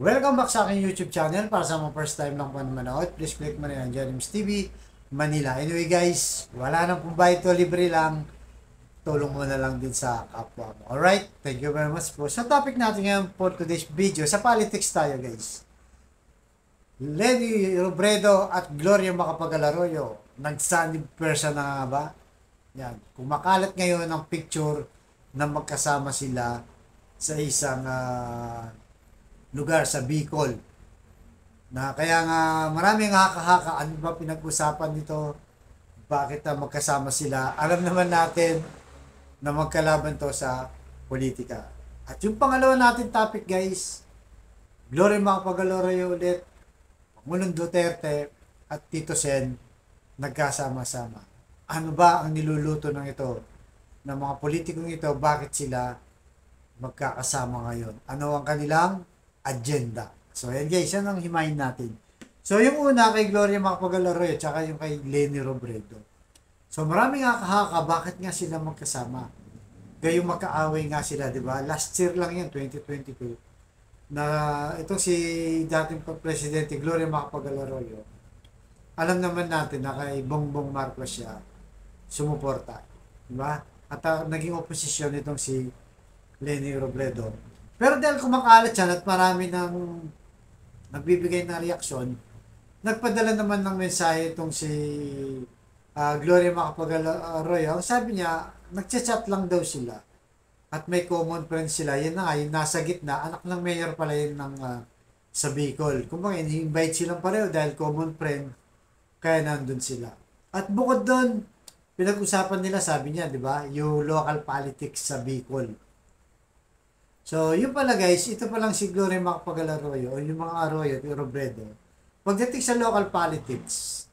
Welcome back sa aking YouTube channel. Para sa mga first time lang po na manood, please click mo na yan, Janims TV Manila. Anyway guys, wala nang pumbayad to, libre lang. Tulong mo na lang din sa kapwa mo. Alright, thank you very much po. Sa topic natin ngayon for today's video, sa politics tayo guys. Leni Robredo at Gloria Macapagal-Arroyo, nagsanib person na nga ba? Yan, kumakalat ngayon ang picture na magkasama sila sa isang lugar sa Bicol. Na kaya nga maraming haka-haka, ano ba pinag-usapan nito? Bakit magkasama sila? Alam naman natin na magkalaban to sa politika. At yung pangalawa natin topic guys, Gloria Macapagal-Arroyo ulit, Pangulong Duterte at Tito Sen nagkasama-sama. Ano ba ang niluluto ng ito? Ng mga politikong ito, bakit sila magkakasama ngayon? Ano ang kanilang agenda? So, ayan guys, yan ang himayin natin. So, yung una kay Gloria Macapagal-Arroyo tsaka yung kay Leni Robredo. So, maraming haka-haka, bakit nga sila magkasama? Gayong magkaaway nga sila, di ba? Last year lang yan, 2022, na itong si dating Presidente Gloria Macapagal-Arroyo, alam naman natin na kay Bongbong Marcos siya sumuporta. Di ba? At naging oposisyon itong si Leni Robredo. Pero dahil kumakalat siya at marami nang nagbibigay ng reaksyon, nagpadala naman ng mensahe itong si Gloria Macapagal-Arroyo. Sabi niya, nagchat-chat lang daw sila. At may common friend sila. Yan na nga, yung nasa gitna, anak ng mayor pala yun ng sa Bicol. Kung bakit, invite silang pareho dahil common friend, kaya nandun sila. At bukod doon, pinag-usapan nila, sabi niya, di ba, yung local politics sa Bicol. So, yun pala guys, ito palang si Gloria Macapagal-Arroyo o yung mga Arroyo at Robredo. Pagdating sa local politics,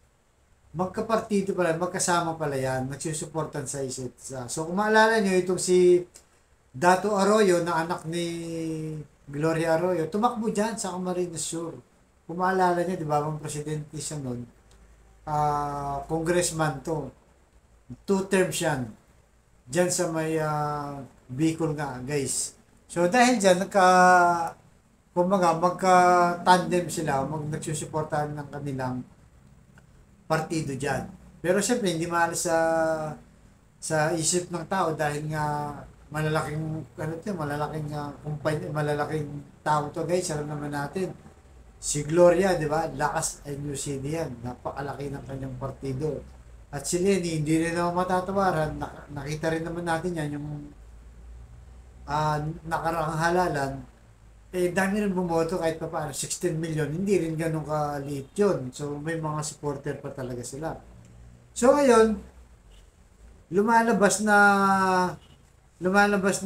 magkapartido pala, magkasama pala yan, nagsusuportan sa isa't isa. So, kung maalala nyo, itong si Dato Arroyo na anak ni Gloria Arroyo, tumakbo dyan sa Camarines Sur. Kung maalala nyo, di ba, ang presidente siya nun, congressman to. 2 terms yan. Dyan sa may Bicol nga, guys. So, dahil dyan, kumbaga, magka-tandem sila, nagsusuportahan ng kanilang partido dyan. Pero syempre, hindi maalis sa isip ng tao dahil nga malalaking, malalaking tao to guys, alam naman natin. Si Gloria, di ba? Lakas NUCD yan. Napakalaki ng kanyang partido. At si Leni, hindi rin naman matatawaran. Nakita rin naman natin yan, yung nakaraang halalan. Eh, dami rin bumoto kahit pa paano. 16 million, hindi rin ganun kaliit yun. So, may mga supporter pa talaga sila. So, ngayon, lumalabas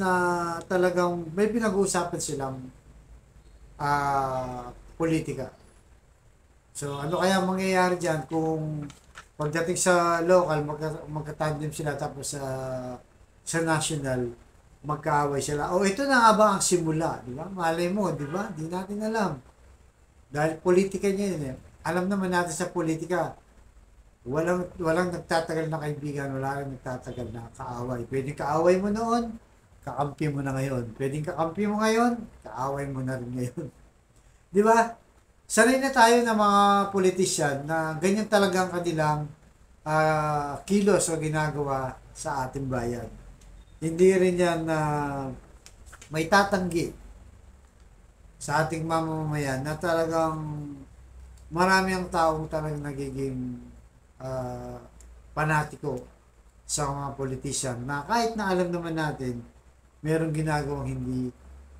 na talagang may pinag-uusapan silang politika. So, ano kaya mangyayari dyan kung pagdating sa local, magka-tandem sila tapos sa national, magkaaway sila. O ito na nga ba ang simula, di ba? Malay mo, di ba? Di natin alam. Dahil politika niya yun eh. Alam naman natin sa politika, walang nagtatagal na kaibigan, wala rin nagtatagal na kaaway. Pwedeng kaaway mo noon, kakampi mo na ngayon. Pwedeng kakampi mo ngayon, kaaway mo na rin ngayon. Di ba? Sanay na tayo ng mga politician na ganyan talagang kanilang kilos o ginagawa sa ating bayan. Hindi rin yan na may tatanggi sa ating mamamayan na talagang marami ang taong talagang nagiging panatiko sa mga politician na kahit na alam naman natin merong ginagawang hindi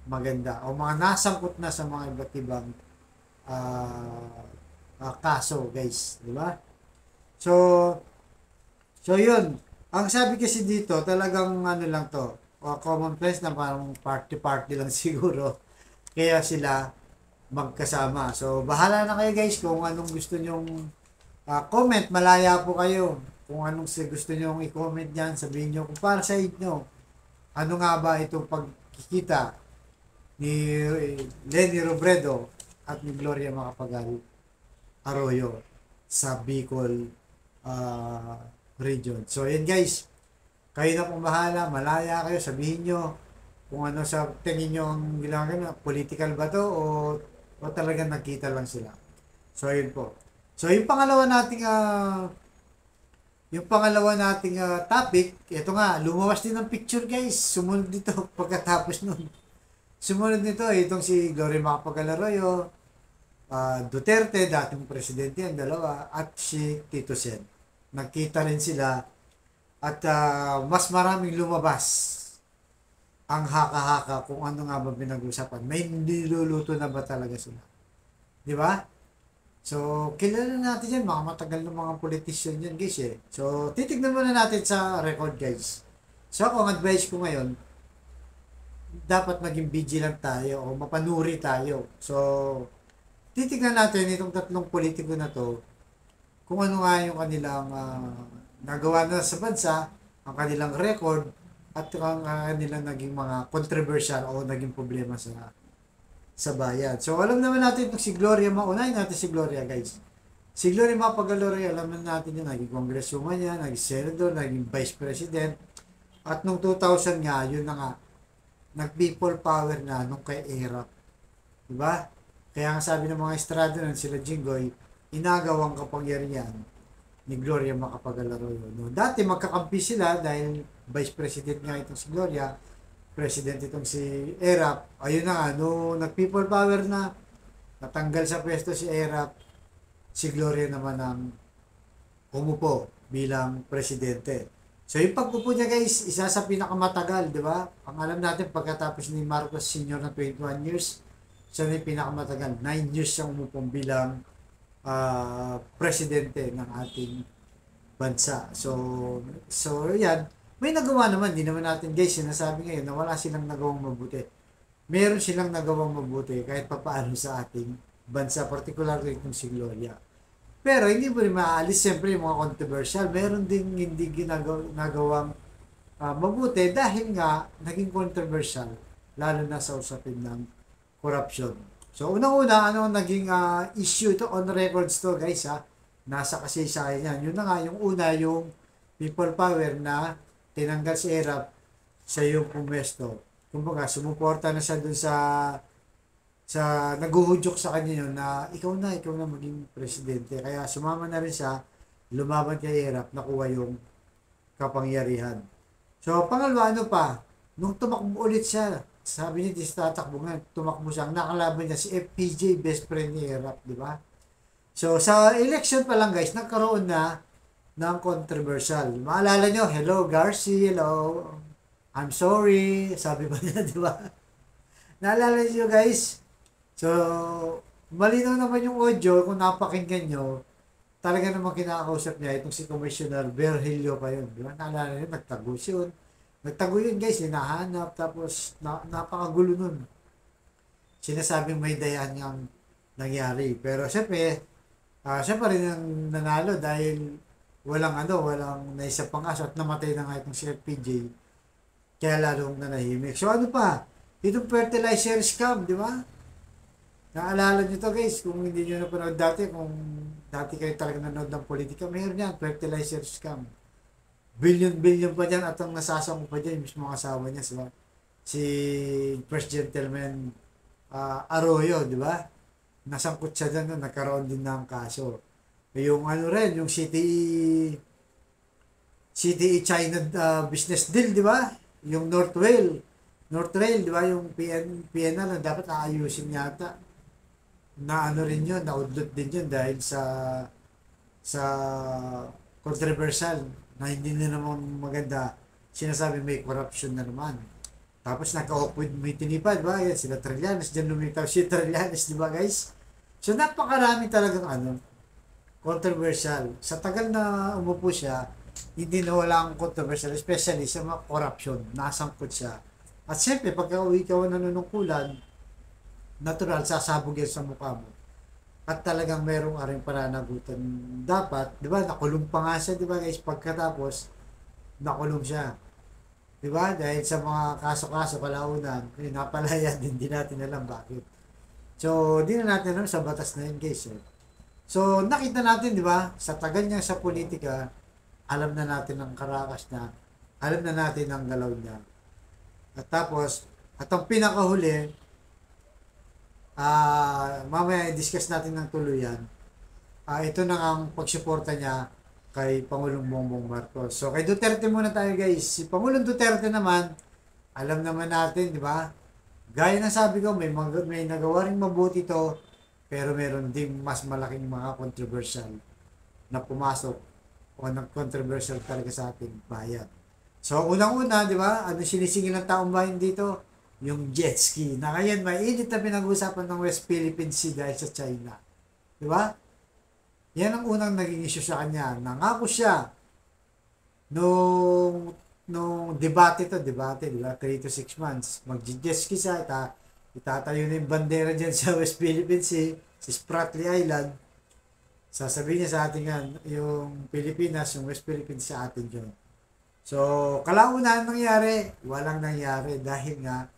maganda o mga nasangkot na sa mga iba't ibang kaso guys, di ba? So yun. Ang sabi kasi dito, talagang ano lang to, common place na parang party-party lang siguro. Kaya sila magkasama. So, bahala na kayo guys kung anong gusto nyong comment. Malaya po kayo. Kung anong gusto nyong i-comment dyan, sabihin nyo kung para sa inyo. Ano nga ba itong pagkikita ni Leni Robredo at ni Gloria Macapagal-Arroyo sa Bicol region. So, yun guys. Kayo na pong bahala. Malaya kayo. Sabihin nyo kung ano sa tingin nyo ang ginagawa. Political ba to o O talagang nagkita lang sila. So, yun po. So, yung pangalawa nating topic, ito nga, lumawas din ng picture guys. Sumunod dito pagkatapos nun. Sumunod nito, itong si Gloria Macapagal-Arroyo, Duterte, dating presidente yan, dalawa, at si Tito Sen. Nagkita rin sila at mas maraming lumabas ang haka-haka kung ano nga ba pinag-usapan. May niluluto na ba talaga sila? Di ba? So, kilala natin yan, mga matagal ng mga politician yan guys eh. So, titignan muna natin sa record guys. So, ako, ang advice ko ngayon, dapat maging vigilant tayo o mapanuri tayo. So, titignan natin itong tatlong politiko na to kung ano nga yung kanilang nagawa na sa bansa, ang kanilang record, at ang kanilang naging mga controversial o naging problema sa bayan. So, alam naman natin itong si Gloria, maunahin natin si Gloria guys. Si Gloria Macapagal-Arroyo, alam natin yun, naging congresswoman niya, naging senador, naging vice president, at nung 2000 nga, yun na nga, nag-people power na nung kay ERAP. Diba? Kaya nga sabi ng mga estrado nun, sila Jinggoy, inagawang kapangyarihan ni Gloria Macapagal-Arroyo. No? Dati magkakampi sila dahil vice president nga itong si Gloria, president itong si ERAP. Ayun na nga, no, nag-people power na, natanggal sa pwesto si ERAP, si Gloria naman ang umupo bilang presidente. So yung pagpupo niya guys, isa sa pinakamatagal, di ba? Ang alam natin pagkatapos ni Marcos Sr. ng 21 years, siya na yung pinakamatagal. 9 years siyang umupo bilang presidente ng ating bansa. So yan, may nagawa naman, di naman natin guys, sinasabi ngayon na wala silang nagawang mabuti. Meron silang nagawang mabuti kahit papaano sa ating bansa, particularly itong si Gloria. Pero hindi mo rin maaalis siyempre yung mga controversial. Meron ding hindi nagawang mabuti dahil nga naging controversial, lalo na sa usapin ng corruption. So unang-una, ano naging issue ito on records to guys ha? Nasa kasaysayan yan. Yun na nga, yung una, yung people power na tinanggal si ERAP sa yung pumesto. Kumbaga, sumuporta na siya dun sa naguhudyok sa kanya yun na ikaw na maging presidente. Kaya sumama na rin siya, lumaban kay ERAP, nakuha yung kapangyarihan. So, pangalawa, ano pa? Nung tumakbo ulit siya, sabi niya, tatakbo nga, tumakbo siya, ang nakalaban niya si FPJ, best friend ni ERAP, di ba? So, sa election pa lang guys, nagkaroon na ng controversial. Maalala nyo, hello Garci, hello, I'm sorry, sabi ba niya, di ba? Naalala niyo guys? So, malinaw naman yung audio kung napakinggan nyo, talaga naman kinakausap niya itong si Commissioner Virgilio pa yun. Di ba? Naalala niyo, nagtago yun. Nagtago yun guys, hinahanap, tapos napakagulo nun. Sinasabing may dayan niyang nangyari. Pero syempre, siya pa rin ang nanalo dahil walang naisa pang aso at namatay na nga itong si FPJ. Kaya lalong nanahimik. So ano pa? Itong fertilizer scam, di ba? Naalala nyo to guys, kung hindi nyo napanood dati, kung dati kayo talaga nanood ng politika, mayroon yan, fertilizer scam. Billion pa dyan at ang nasasang pa dyan, mismo ang asawa niya, si First Gentleman Arroyo, di ba? Nasangkot siya dyan, nagkaroon din ng kaso. Yung ano rin, yung CTE China business deal, di ba? Yung North Rail, di ba? Yung PNR na dapat aayusin yata. Na ano rin yun, na-udlot din yun dahil sa controversial na hindi na naman maganda. Sinasabi may corruption na naman. Tapos naka-off with may tinipad, di ba? Yan, sila Trillanes, dyan lumitaw si Trillanes, di ba guys? So napakarami talagang controversial. Sa tagal na umupo siya, hindi na walang controversial, especially sa mga corruption, nasangkot siya. At siyempre, pagka uwi ka nanunungkulan, natural, sasabog yan sa mukha mo. At talagang merong aring pananagutan. Dapat, di ba, nakulong pa nga siya, di ba guys, pagkatapos, nakulong siya. Di ba? Dahil sa mga kaso-kaso, kalaunan, napalaya din, di natin alam bakit. So, di na natin alam sa batas na yun, guys. So, nakita natin, di ba, sa tagal niya sa politika, alam na natin ang karakas niya, alam na natin ang galaw niya. At tapos, at ang pinakahuli, Mamaya i-discuss natin ng tuluyan. Ito na ang pagsuporta niya kay Pangulong Bongbong Marcos. So kay Duterte muna tayo guys. Si Pangulong Duterte naman, alam naman natin, di ba? Gaya ng sabi ko, may nagawa ring mabuti to, pero meron ding mas malaking mga controversial na pumasok o nag-controversial talaga sa ating bayan. So unang-una, di ba? Ano sinisingil ng taong bayan dito? Yung jet ski. Na ngayon, mainit na pinag-uusapan ng West Philippine Sea dahil sa China. Di ba? Yan ang unang naging issue sa kanya. Nangako siya nung debate, di ba? 3 to 6 months. Mag-jet ski siya, itatayo na yung bandera dyan sa West Philippine Sea, sa Spratly Island. Sasabihin niya sa atin nga, yung Pilipinas, yung West Philippines sa atin yun. So, kalaunan nangyari, walang nangyari dahil nga,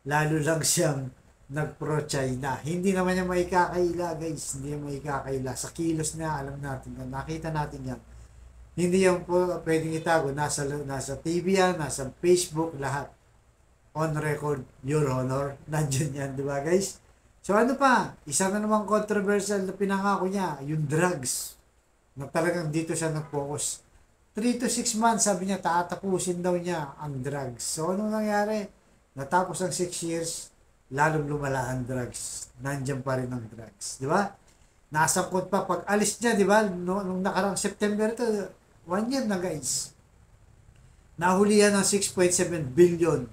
lalo lang siyang nag-pro-China. Hindi naman niya maikakaila, guys. Hindi niya maikakaila. Sa kilos na, alam natin yan. Nakita natin yan. Hindi yan po pwedeng itago. Nasa TV yan, nasa Facebook, lahat. On record, Your Honor. Nandiyan yan, di ba, guys? So, ano pa? Isa na namang controversial na pinangako niya, yung drugs. Na talagang dito siya nag-focus. 3 to 6 months, sabi niya, tatapusin daw niya ang drugs. So, anong nangyari? Natapos ang 6 years, lalong lumala ang drugs. Nandiyan pa rin ang drugs. Di ba? Nasangkot pa pag alis niya, di ba? Nung nakarang September ito, 1 year na guys. Nahulihan ng 6.7 billion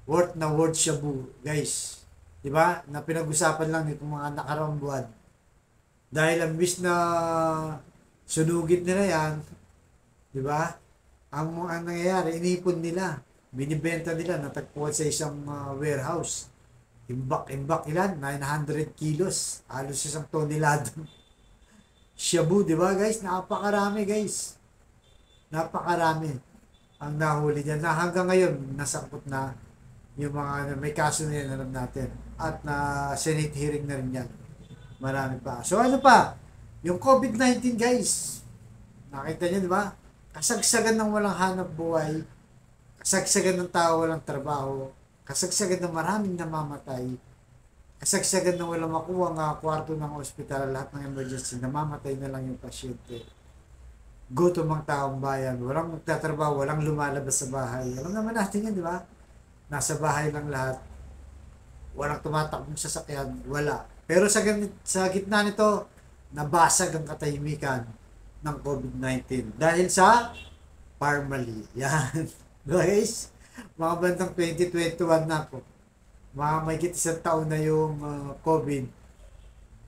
worth na worth shabu, guys. Di ba? Na pinag-usapan lang nitong mga nakarang buwan. Dahil ang bis na sunugit nila yan, di ba? Ang nangyayari, inipon nila. Binibenta nila, natagpuan sa isang warehouse. Imbak ilan? 900 kilos. Halos isang tonelado. Shabu, di ba guys? Napakarami guys. Napakarami ang nahuli dyan. Na hanggang ngayon, nasangkot na yung mga may kaso na yan, alam natin. At na Senate hearing na rin yan. Marami pa. So ano pa? Yung COVID-19 guys. Nakita niyo, di ba? Kasagsagan ng walang hanap buhay. Kasagsagan ng tao walang trabaho. Kasagsagan ng maraming namamatay. Kasagsagan ng walang makuha nga kwarto ng ospital, lahat ng emergency, namamatay na lang yung pasyente. Gutom ang taong bayan, walang magtatrabaho, walang lumalabas sa bahay. Alam naman natin yan, di ba? Nasa bahay lang lahat. Walang tumatakbong sasakyan, wala. Pero sa gitna nito, nabasag ang katahimikan ng COVID-19 dahil sa Parmali. Yan. Guys, mga bandang 2021 na po. Mga may isang taon na yung COVID,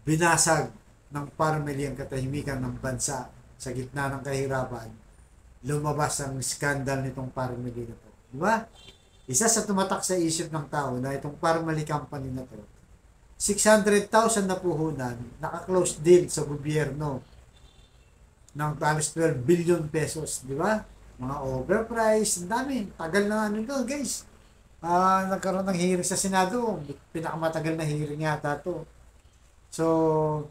binasag ng Parmali ang katahimikan ng bansa sa gitna ng kahirapan. Lumabas ang skandal nitong Parmali na to. Di ba? Isa sa tumatak sa isip ng tao na itong Parmali company na to, 600,000 na puhunan, naka-close deal sa gobyerno ng halos 12 billion pesos, di ba? Mga overprice, ang dami. Tagal na ano doon, guys. Nagkaroon ng hearing sa Senado. Pinakamatagal na hearing yata to. So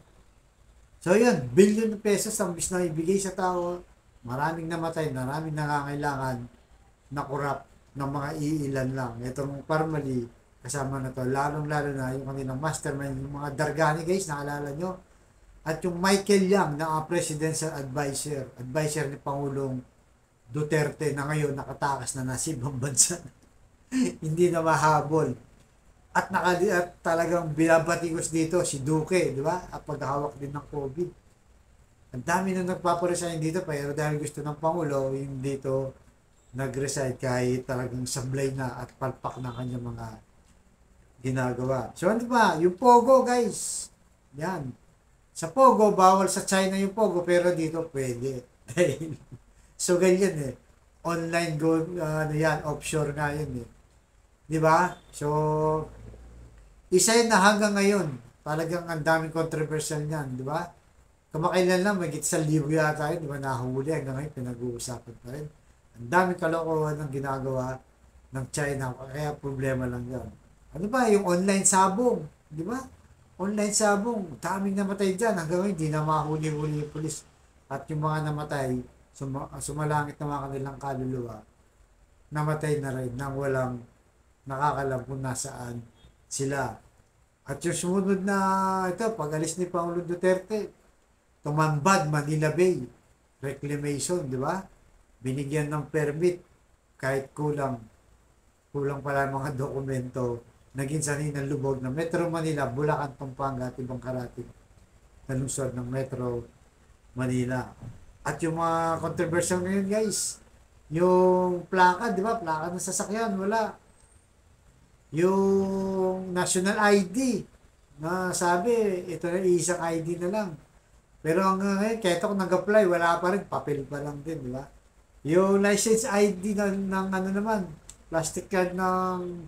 yun, billion pesos ang bis na ibigay sa tao. Maraming namatay, maraming nangangailangan na korap ng mga iilan lang. Itong Parmali, kasama na to. Lalong-lalo na yung kanilang mastermind, yung mga Dargani, guys, naalala nyo? At yung Michael Yang na presidential advisor ni Pangulong Duterte na ngayon nakatakas na nasa ibang bansa. Hindi na mahabol. At talagang binabatikos dito si Duque, di ba? At paghahawak din ng COVID. Ang dami na nagpaparesign dito, pero dahil gusto ng Pangulo, yung dito nag-resign kahit talagang sablay na at palpak na kanyang mga ginagawa. So ano ba? Yung Pogo, guys. Yan. Sa Pogo, bawal sa China yung Pogo, pero dito pwede. So, ganyan eh. Online yan, offshore nga yun eh. Di ba? So, isa yun na hanggang ngayon, talagang ang daming controversial niyan, di ba? Kamakailan lang, may 1,000 yata yun, di ba? Nahuli hanggang ngayon, pinag-uusapan pa rin. Ang daming kalokohan ng ginagawa ng China, kaya problema lang yan. Ano ba? Yung online sabong, di ba? Online sabong, daming namatay dyan. Hanggang ngayon, di na mahuli-huli yung pulis. At yung mga namatay, sumalangit na mga kanilang kaluluwa, namatay na rin nang walang nakakalam kung nasaan sila. At yung sumunod na ito, pag-alis ni Pangulong Duterte, tumambad Manila Bay Reclamation, di ba? Binigyan ng permit kahit kulang pala mga dokumento, naging sanay ng lubog na Metro Manila, Bulacan, Pampanga at ibang karating na lungsod ng Metro Manila. At yung mga controversial ngayon guys, yung plaka, di ba? Plaka ng sasakyan, wala. Yung national ID, na sabi, ito na isang ID na lang. Pero hanggang ngayon, kahit ako nag-apply, wala pa rin, papel pa lang din, di ba? Yung license ID ng ano naman, plastic card ng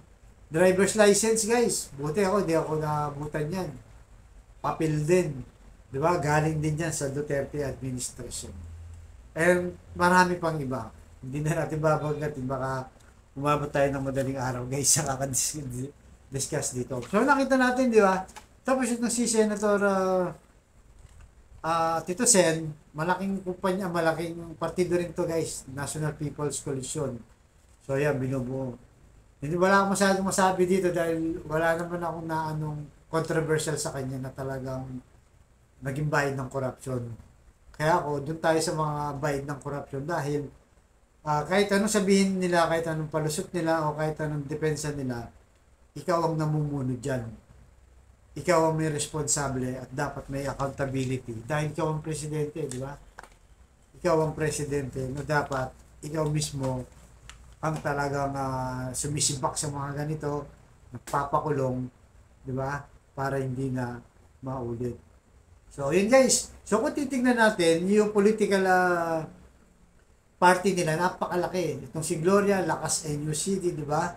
driver's license guys. Buti ako, di ako nabutan yan. Papel din. Di ba? Galing din yan sa Duterte administration. And marami pang iba. Hindi na natin babanggatin. Baka umabot tayo ng madaling araw guys sa kakadiscuss dito. So nakita natin, di ba? Tapos yung si Senator Tito Sen, malaking kumpanya, malaking partido rin to guys, National People's Coalition. So yan, binubuo. Hindi wala akong masyadong masabi dito dahil wala naman akong na anong controversial sa kanya na talagang naging bayad ng corruption. Kaya ako, dun tayo sa mga bayad ng corruption dahil kahit anong sabihin nila, kahit anong palusot nila o kahit anong depensa nila, ikaw ang namumuno dyan. Ikaw ang may responsable at dapat may accountability. Dahil ikaw ang presidente, di ba? Ikaw ang presidente na dapat ikaw mismo ang talagang sumisibak sa mga ganito, nagpapakulong, di ba? Para hindi na maulit. So, yun guys. So, kung titignan natin, yung political party nila, napakalaki. Itong si Gloria, lakas NUCD, di ba?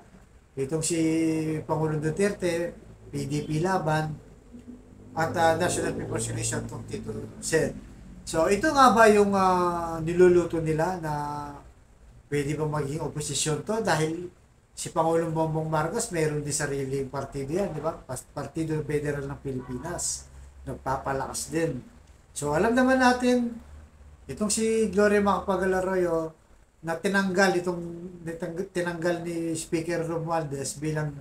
Itong si Pangulong Duterte, PDP laban, at National People's Coalition, itong Tito Sen. So, ito nga ba yung niluluto nila na pwede ba maging oposisyon to? Dahil si Pangulong Bongbong Marcos, mayroon din sariling partido yan, di ba? Partido Federal ng Pilipinas. Nagpapalakas din. So, alam naman natin, itong si Gloria Macapagal Arroyo, na tinanggal ni Speaker Romualdez bilang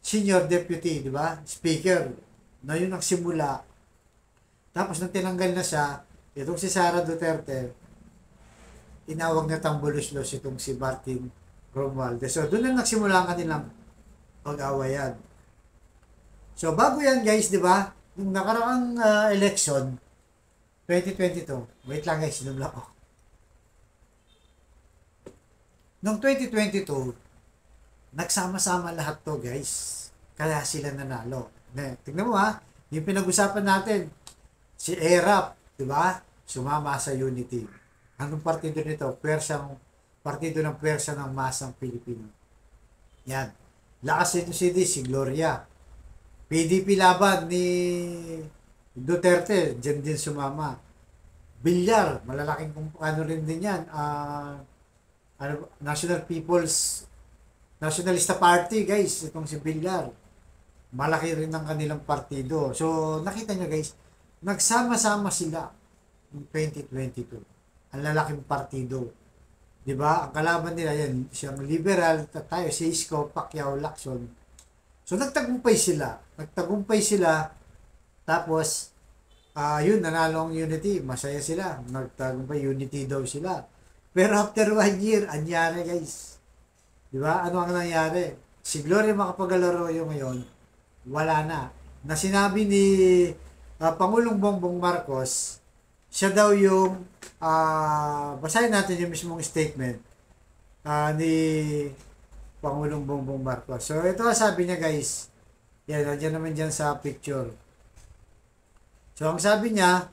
senior deputy, di ba? Speaker. Na yun ang simula. Tapos nang tinanggal na siya, itong si Sara Duterte, tinawag na tambulos-los itong si Martin Romualdez. So, doon na nagsimula ang kanilang pag-awayan. So, bago yan guys, di ba? Yung nakaraang election, 2022, wait lang guys, sinumla ko. Noong 2022, nagsama-sama lahat to guys. Kaya sila nanalo. Tingnan mo ha, yung pinag-usapan natin, si ERAP, di ba? Sumama sa Unity. Anong partido nito? Partido ng Pwersa ng Masang Pilipino. Yan. Lakas ito si Gloria. PDP laban ni Duterte, dyan din sumama. Bilyar, malalaking ano rin din yan. Nationalista Party, guys. Itong si Bilyar. Malaki rin ang kanilang partido. So, nakita nyo guys, nagsama-sama sila ng 2022. Ang lalaking partido. Diba? Ang kalaban nila yan, siyang liberal, tayo, si Isko, Pacquiao, Lacson. So, nagtagumpay sila. Tapos, yun, nanalo ang Unity. Masaya sila. Nagtagumpay, Unity daw sila. Pero after 1 year, anyari guys. Diba? Ano ang nangyari? Si Gloria Macapagal Arroyo ngayon, wala na. Na sinabi ni Pangulong Bongbong Marcos, siya daw yung, basahin natin yung mismong statement ni Pangulong Bongbong Marcos. So, ito sabi niya guys. Yan, nandiyan naman dyan sa picture. So, ang sabi niya,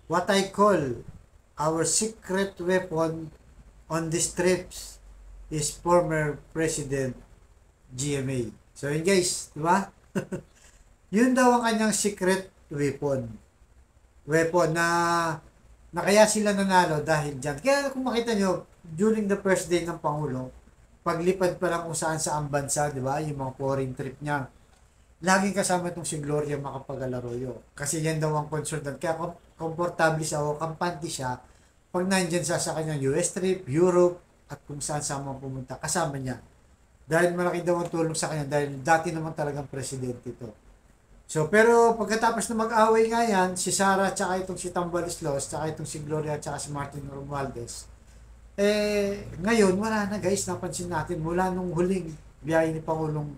what I call our secret weapon on these trips is former President GMA. So, yun guys, di ba? Yun daw ang kanyang secret weapon. Weapon na kaya sila nanalo dahil dyan. Kaya kung makita nyo, during the first day ng Pangulo, paglipad pa lang kung saan sa ang bansa, di ba? Yung mga foreign trip niya. Laging kasama itong si Gloria Macapagal Arroyo. Kasi yan daw ang concern. Kaya komportable siya o kampante siya pag nandyan siya sa kanyang US trip, Europe, at kung saan pumunta, kasama niya Dahil malaki daw ang tulong sa kanya dahil dati naman talagang presidente ito. So, pero pagkatapos na mag-away nga yan, si Sara, tsaka itong si Tambalislos, tsaka itong si Gloria, tsaka si Martin Romualdez, ngayon, wala na guys, napansin natin, mula nung huling biyahe ni Pangulong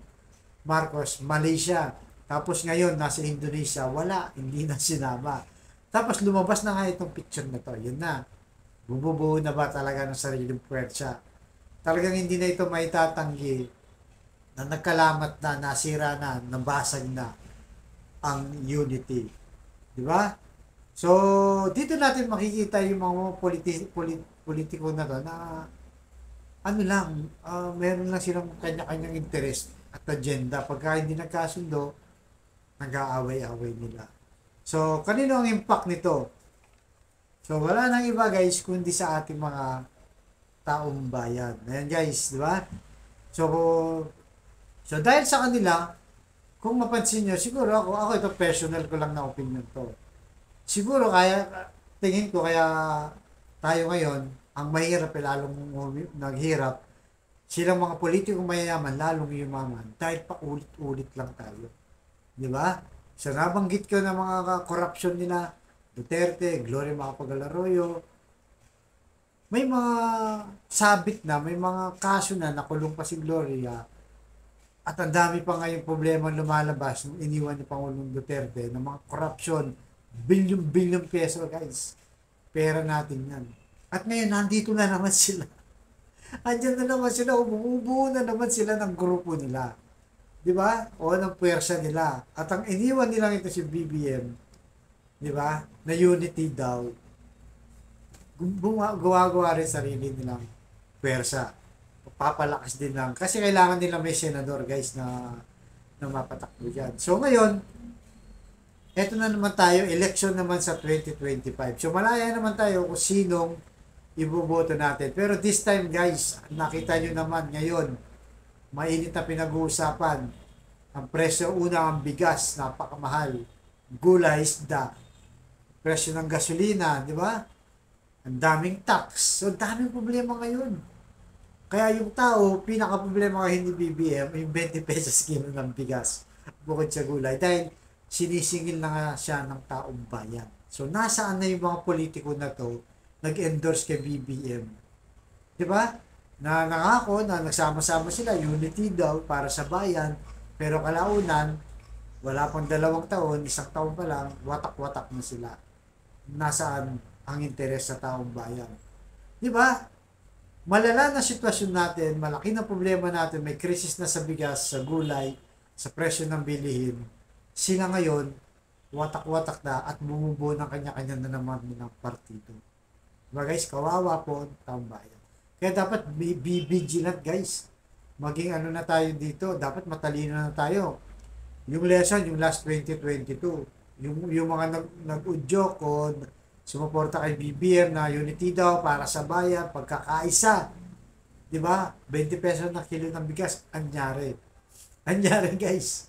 Marcos, Malaysia, tapos ngayon, nasa Indonesia, wala, hindi na sinama. Tapos lumabas na nga itong picture na to, yun na, bububuo na ba talaga ng sariling puwersa? Talagang hindi na ito maitatanggi na nagkalamat na, nasira na, nabasag na ang unity. Di ba? So, dito natin makikita yung mga politiko na to na ano lang, meron lang silang kanya-kanyang interest at agenda. Pagka hindi nagkasundo, nag-aaway-away nila. So, kanino ang impact nito? So, wala nang iba guys, kundi sa ating mga taong bayan. Ayan guys, di ba? So, dahil sa kanila, kung mapansin nyo, siguro ako ito personal ko lang na opinion to. Siguro kaya, tingin ko kaya tayo ngayon, ang mahirap lalong naghirap, silang mga politikong mayayaman, lalong yumaman, dahil pa ulit-ulit lang tayo. Di ba? So, nabanggit ko na mga corruption nila, Duterte, Gloria Macapagal Arroyo, may mga sabit na, may mga kaso na nakulong pa si Gloria, at ang dami pa ngayong problema lumalabas nung iniwan ni Pangulong Duterte ng mga corruption, bilyon-bilyon peso guys. Pera natin yan. At ngayon, nandito na naman sila. Andyan na naman sila, umuubuo na naman sila ng grupo nila. Di ba? O ng puwersa nila. At ang iniwan nilang ito si BBM, di ba? Na unity daw. Gawa-gawa rin sarili nilang puwersa. Papalakas din lang. Kasi kailangan nila may senador guys na mapatakbo dyan. So ngayon, eto na naman tayo, election naman sa 2025. So malaya naman tayo kung sinong iboboto natin. Pero this time guys, nakita nyo naman ngayon, mainit na pinag-uusapan. Ang presyo, una ang bigas, napakamahal. Gulay, isda. Presyo ng gasolina, di ba? Ang daming tax. So daming problema ngayon. Kaya yung tao, pinaka-problema nga hindi BBM, yung 20 pesos kilo ng bigas bukod sa gulay. Dahil sinisingil na nga siya ng taong bayan. So, nasaan na yung mga politiko na to nag-endorse kay BBM? Diba? Na nangako na nagsama-sama sila, unity daw para sa bayan. Pero kalaunan, wala pang 2 taon, 1 taon pa lang, watak-watak na sila. Nasaan ang interes sa taong bayan? Diba? Malala na sitwasyon natin, malaki na problema natin, may krisis na sa bigas, sa gulay, sa presyo ng bilihin. Sila ngayon, watak-watak na at bumubuo ng kanya-kanya na naman ng partido. Diba guys, kawawa po ang taong bayan. Kaya dapat be vigilant guys. Maging ano na tayo dito, dapat matalino na tayo. Yung lesson, yung last 2022, yung mga nag-udyok o sumuporta kay BBM na unity daw para sa bayan, pagkakaisa. Di ba? 20 pesos na kilo ng bigas. Anyari. Anyari guys.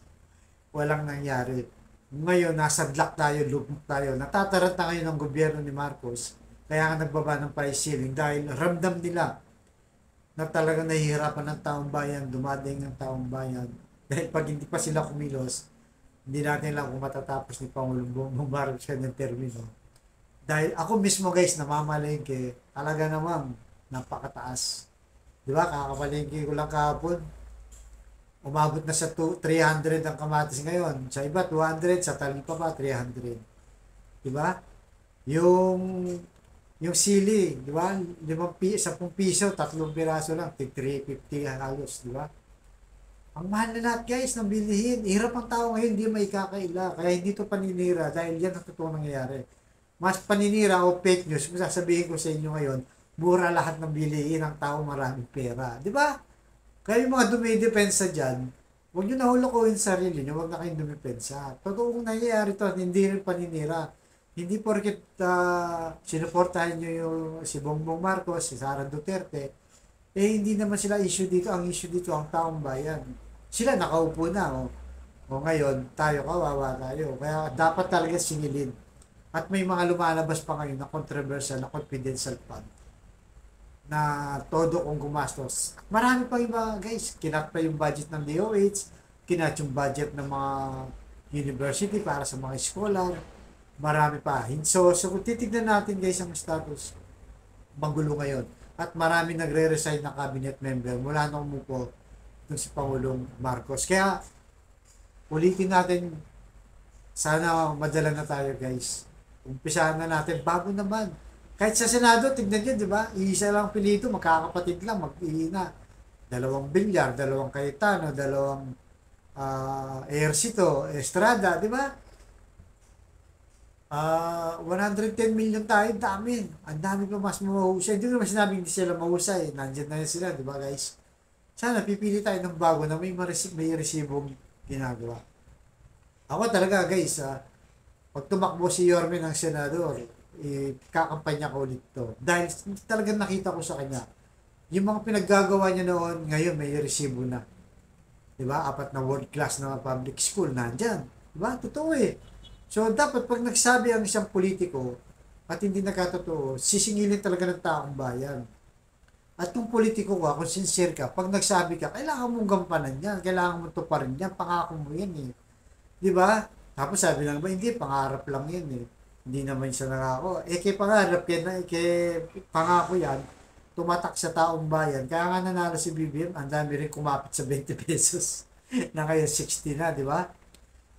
Walang nangyari. Ngayon, nasadlak tayo, lubog tayo. Natatarat na ngayon ng gobyerno ni Marcos. Kaya nga nagbaba ng price ceiling dahil ramdam nila na talagang nahihirapan ng taong bayan, dumading ng taong bayan. Dahil pag hindi pa sila kumilos, hindi natin lang kung matatapos ni Pangulong Bongbong Marcos kanyang termino. Dahil ako mismo guys, namamalengke, talaga namang napakataas. Di ba? Kakapalengke ko lang kahapon. Umabot na sa 300 ang kamatis ngayon. Sa iba, 200. Sa talipa pa, 300. Di ba? Yung sili, di ba? 10 piso, 3 piraso lang. 350 halos, di ba? Ang mahal na lahat guys ng bilihin. Hirap ang tao ngayon, hindi may kakaila. Kaya hindi to paninira dahil yan ang totoong nangyayari. Mas paninira o fake news, kung sasabihin ko sa inyo ngayon, mura lahat ng bilihin ng tao maraming pera. Di ba? Kaya yung mga dumidepensa dyan, huwag nyo nahulukuhin sa sarili nyo, huwag na kayong dumipensa. Totoong nangyayari to, hindi rin paninira. Hindi porket sinuportahan nyo yung si Bongbong Marcos, si Sara Duterte, hindi naman sila issue dito. Ang issue dito, ang taong bayan. Sila nakaupo na. O ngayon, tayo kawawa tayo. Kaya dapat talaga singilin. At may mga lumalabas pa ngayon na controversial na confidential fund na todo kong gumastos. Marami pa iba, guys. Kinat pa yung budget ng DOH, kinat yung budget ng mga university para sa mga scholar. Marami pa. So kung titignan natin, guys, ang status, magulo ngayon. At marami nagre-resign na cabinet member mula nung umupo itong si Pangulong Marcos. Kaya, ulitin natin, sana madala na tayo, guys. Umpisahan na natin, bago naman. Kahit sa Senado, tignan nyo, di ba? Iisa lang pilito, magkakapatid lang, mag-iina. Dalawang Bilyar, dalawang Cayetano, dalawang Ejercito, Estrada, di ba? 110 million tayo, dami. Ang dami pa mas mahusay. Hindi ko naman sinabing hindi sila mahusay. Nandiyan na sila, di ba, guys? Sana pipili tayo ng bago na may resibong ginagawa. Ako talaga, guys, pag tumakbo si Yorme ng senador, kakampanya ko ulit to. Dahil talagang nakita ko sa kanya, yung mga pinaggagawa niya noon, ngayon may resibo na. Diba? Apat na world class na public school, nandyan. Diba? Totoo eh. So, dapat pag nagsabi ang isang politiko at hindi nakatotoo, sisingilin talaga ng taong bayan. At kung politiko ka, kung sincere ka, pag nagsabi ka, kailangan mong gampanan yan, kailangan mong tuparin yan, pangako mo yan eh. Diba? Tapos sabi lang ba, hindi, pangarap lang yan eh. Hindi naman siya nangako. Kay pangarap, kay pangako yan, tumatak sa taong bayan. Kaya nga nanalo si BBM, ang dami rin kumapit sa 20 pesos na kaya 60 na, di ba?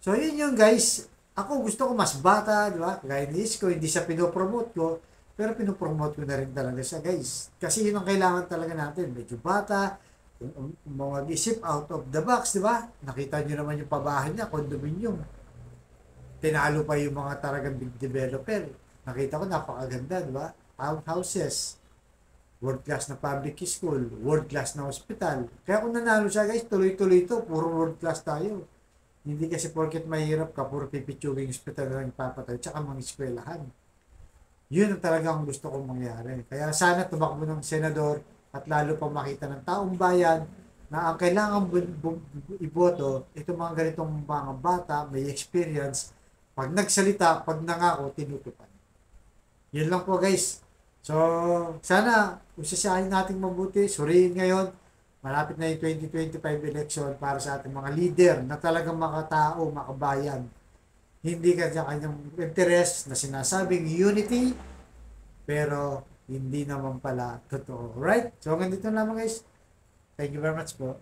So, yun yung guys. Ako gusto ko mas bata, di ba? Kaya ko, hindi siya pinopromote ko, pero pinopromote ko na rin talaga siya, guys. Kasi yun ang kailangan talaga natin. Medyo bata, mag-isip out of the box, di ba? Nakita nyo naman yung pabahay niya, condominium. Tinalo pa yung mga talagang big developer. Nakita ko, napakaganda, di ba? Townhouses, world class na public school, world class na hospital. Kaya kung nanalo siya, guys, tuloy-tuloy ito, puro world class tayo. Hindi kasi porket mahirap ka, puro pipitsuging hospital na lang papatay, tsaka mga eskwelahan. Yun ang talagang gusto kong mangyari. Kaya sana tumakbo ng senador at lalo pa makita ng taong bayan na ang kailangan iboto, itong mga ganitong mga bata, may experience, pag nagsalita, pag nangako, tinutupad. Yun lang po, guys. So, sana usasahin natin mabuti. Suriin ngayon, malapit na yung 2025 election para sa ating mga leader na talagang makatao, makabayan. Hindi kanya-kanyang interest na sinasabing unity, pero hindi naman pala totoo. Right? So, hanggang dito lamang, guys. Thank you very much po.